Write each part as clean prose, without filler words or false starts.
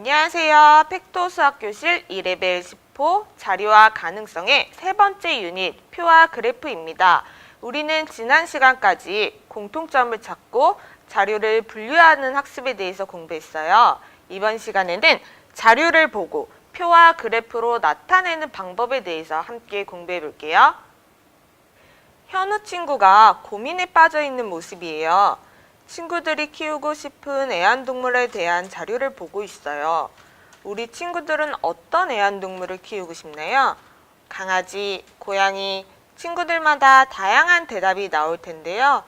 안녕하세요. 팩토 수학교실 2레벨 10호 자료와 가능성의 세 번째 유닛 표와 그래프입니다. 우리는 지난 시간까지 공통점을 찾고 자료를 분류하는 학습에 대해서 공부했어요. 이번 시간에는 자료를 보고 표와 그래프로 나타내는 방법에 대해서 함께 공부해 볼게요. 현우 친구가 고민에 빠져 있는 모습이에요. 친구들이 키우고 싶은 애완동물에 대한 자료를 보고 있어요. 우리 친구들은 어떤 애완동물을 키우고 싶나요? 강아지, 고양이, 친구들마다 다양한 대답이 나올 텐데요.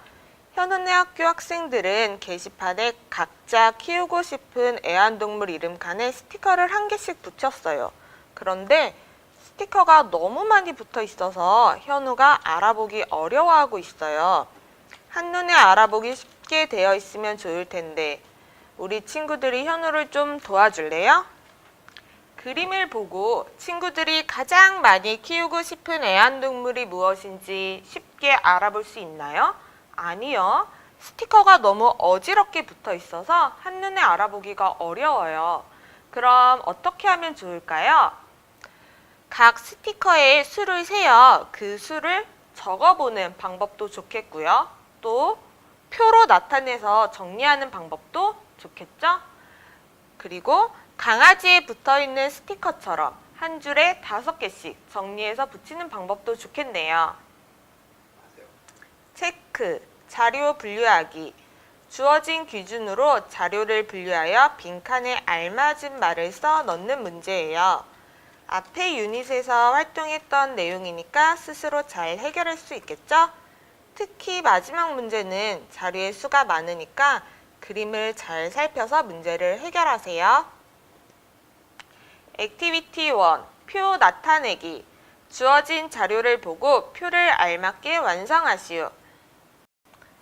현우네 학교 학생들은 게시판에 각자 키우고 싶은 애완동물 이름 칸에 스티커를 한 개씩 붙였어요. 그런데 스티커가 너무 많이 붙어 있어서 현우가 알아보기 어려워하고 있어요. 한눈에 알아보기 쉽게 되어 있으면 좋을 텐데 우리 친구들이 현우를 좀 도와줄래요? 그림을 보고 친구들이 가장 많이 키우고 싶은 애완동물이 무엇인지 쉽게 알아볼 수 있나요? 아니요. 스티커가 너무 어지럽게 붙어 있어서 한눈에 알아보기가 어려워요. 그럼 어떻게 하면 좋을까요? 각 스티커의 수를 세어 그 수를 적어보는 방법도 좋겠고요. 또 표로 나타내서 정리하는 방법도 좋겠죠? 그리고 강아지에 붙어있는 스티커처럼 한 줄에 5개씩 정리해서 붙이는 방법도 좋겠네요. 체크, 자료 분류하기. 주어진 기준으로 자료를 분류하여 빈칸에 알맞은 말을 써 넣는 문제예요. 앞의 유닛에서 활동했던 내용이니까 스스로 잘 해결할 수 있겠죠? 특히 마지막 문제는 자료의 수가 많으니까 그림을 잘 살펴서 문제를 해결하세요. 액티비티 1. 표 나타내기. 주어진 자료를 보고 표를 알맞게 완성하시오.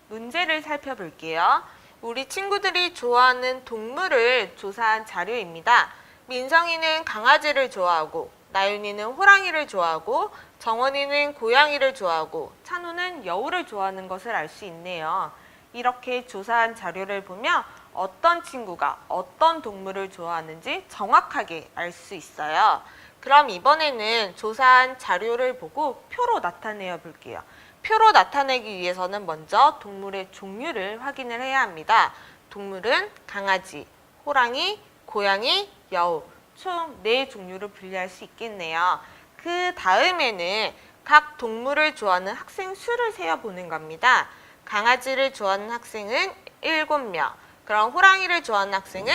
문제를 살펴볼게요. 우리 친구들이 좋아하는 동물을 조사한 자료입니다. 민성이는 강아지를 좋아하고, 나윤이는 호랑이를 좋아하고, 정원이는 고양이를 좋아하고, 찬우는 여우를 좋아하는 것을 알 수 있네요. 이렇게 조사한 자료를 보면 어떤 친구가 어떤 동물을 좋아하는지 정확하게 알 수 있어요. 그럼 이번에는 조사한 자료를 보고 표로 나타내어 볼게요. 표로 나타내기 위해서는 먼저 동물의 종류를 확인을 해야 합니다. 동물은 강아지, 호랑이, 고양이, 여우, 총 4종류를 분류할 수 있겠네요. 그 다음에는 각 동물을 좋아하는 학생 수를 세어보는 겁니다. 강아지를 좋아하는 학생은 7명, 그럼 호랑이를 좋아하는 학생은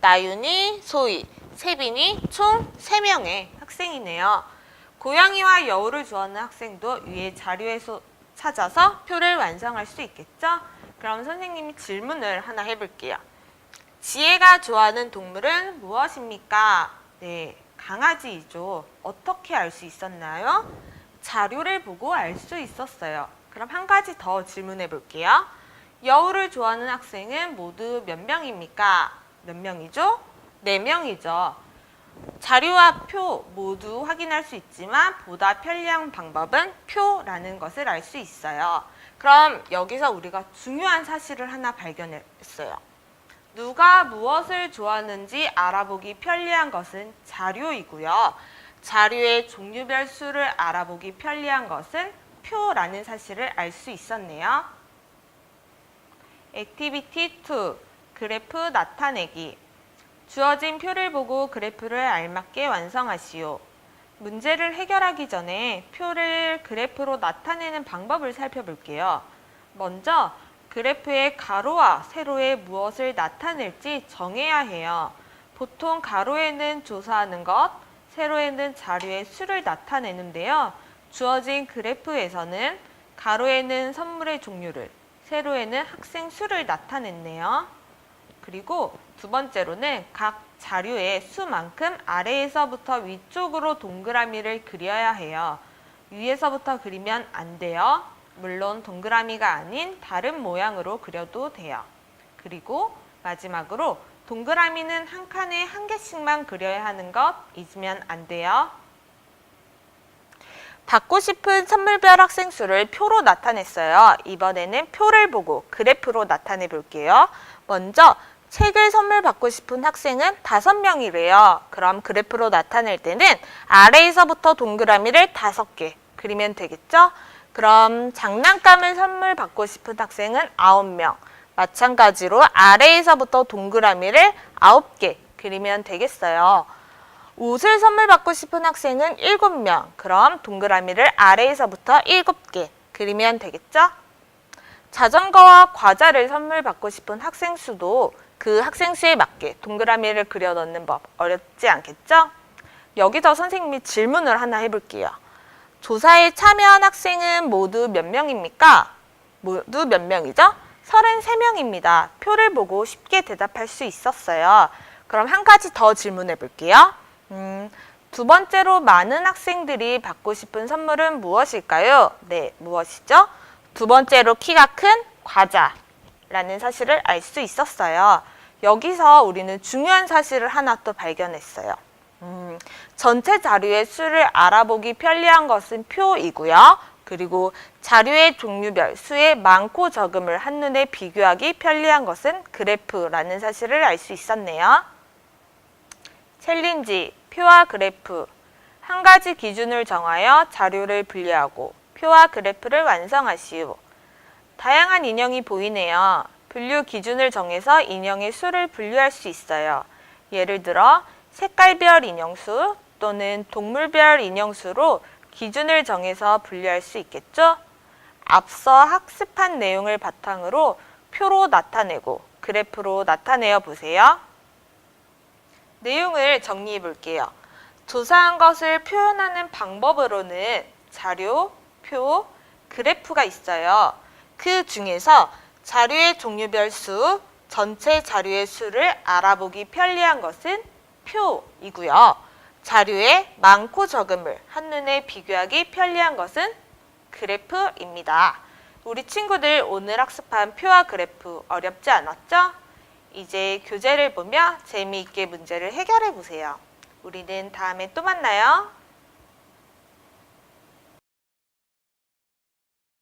나윤이, 소희, 세빈이 총 3명의 학생이네요. 고양이와 여우를 좋아하는 학생도 위에 자료에서 찾아서 표를 완성할 수 있겠죠? 그럼 선생님이 질문을 하나 해볼게요. 지혜가 좋아하는 동물은 무엇입니까? 네, 강아지이죠. 어떻게 알 수 있었나요? 자료를 보고 알 수 있었어요. 그럼 한 가지 더 질문해 볼게요. 여우를 좋아하는 학생은 모두 몇 명입니까? 몇 명이죠? 4명이죠. 자료와 표 모두 확인할 수 있지만 보다 편리한 방법은 표라는 것을 알 수 있어요. 그럼 여기서 우리가 중요한 사실을 하나 발견했어요. 누가 무엇을 좋아하는지 알아보기 편리한 것은 자료이고요. 자료의 종류별 수를 알아보기 편리한 것은 표라는 사실을 알 수 있었네요. 액티비티 2. 그래프 나타내기. 주어진 표를 보고 그래프를 알맞게 완성하시오. 문제를 해결하기 전에 표를 그래프로 나타내는 방법을 살펴볼게요. 먼저 그래프의 가로와 세로에 무엇을 나타낼지 정해야 해요. 보통 가로에는 조사하는 것, 세로에는 자료의 수를 나타내는데요. 주어진 그래프에서는 가로에는 선물의 종류를, 세로에는 학생 수를 나타냈네요. 그리고 두 번째로는 각 자료의 수만큼 아래에서부터 위쪽으로 동그라미를 그려야 해요. 위에서부터 그리면 안 돼요. 물론 동그라미가 아닌 다른 모양으로 그려도 돼요. 그리고 마지막으로 동그라미는 한 칸에 한 개씩만 그려야 하는 것 잊으면 안 돼요. 받고 싶은 선물별 학생 수를 표로 나타냈어요. 이번에는 표를 보고 그래프로 나타내 볼게요. 먼저 책을 선물 받고 싶은 학생은 5명이래요. 그럼 그래프로 나타낼 때는 아래에서부터 동그라미를 5개 그리면 되겠죠? 그럼 장난감을 선물 받고 싶은 학생은 9명. 마찬가지로 아래에서부터 동그라미를 9개 그리면 되겠어요. 옷을 선물 받고 싶은 학생은 7명. 그럼 동그라미를 아래에서부터 7개 그리면 되겠죠? 자전거와 과자를 선물 받고 싶은 학생 수도 그 학생 수에 맞게 동그라미를 그려 넣는 법 어렵지 않겠죠? 여기서 선생님이 질문을 하나 해볼게요. 조사에 참여한 학생은 모두 몇 명입니까? 모두 몇 명이죠? 33명입니다. 표를 보고 쉽게 대답할 수 있었어요. 그럼 한 가지 더 질문해 볼게요. 두 번째로 많은 학생들이 받고 싶은 선물은 무엇일까요? 네, 무엇이죠? 두 번째로 키가 큰 과자라는 사실을 알 수 있었어요. 여기서 우리는 중요한 사실을 하나 또 발견했어요. 전체 자료의 수를 알아보기 편리한 것은 표이고요. 그리고 자료의 종류별 수의 많고 적음을 한눈에 비교하기 편리한 것은 그래프라는 사실을 알 수 있었네요. 챌린지, 표와 그래프. 한 가지 기준을 정하여 자료를 분류하고 표와 그래프를 완성하시오. 다양한 인형이 보이네요. 분류 기준을 정해서 인형의 수를 분류할 수 있어요. 예를 들어 색깔별 인형수 또는 동물별 인형수로 기준을 정해서 분류할 수 있겠죠? 앞서 학습한 내용을 바탕으로 표로 나타내고 그래프로 나타내어 보세요. 내용을 정리해 볼게요. 조사한 것을 표현하는 방법으로는 자료, 표, 그래프가 있어요. 그 중에서 자료의 종류별 수, 전체 자료의 수를 알아보기 편리한 것은 표이고요. 자료의 많고 적음을 한눈에 비교하기 편리한 것은 그래프입니다. 우리 친구들 오늘 학습한 표와 그래프 어렵지 않았죠? 이제 교재를 보며 재미있게 문제를 해결해 보세요. 우리는 다음에 또 만나요.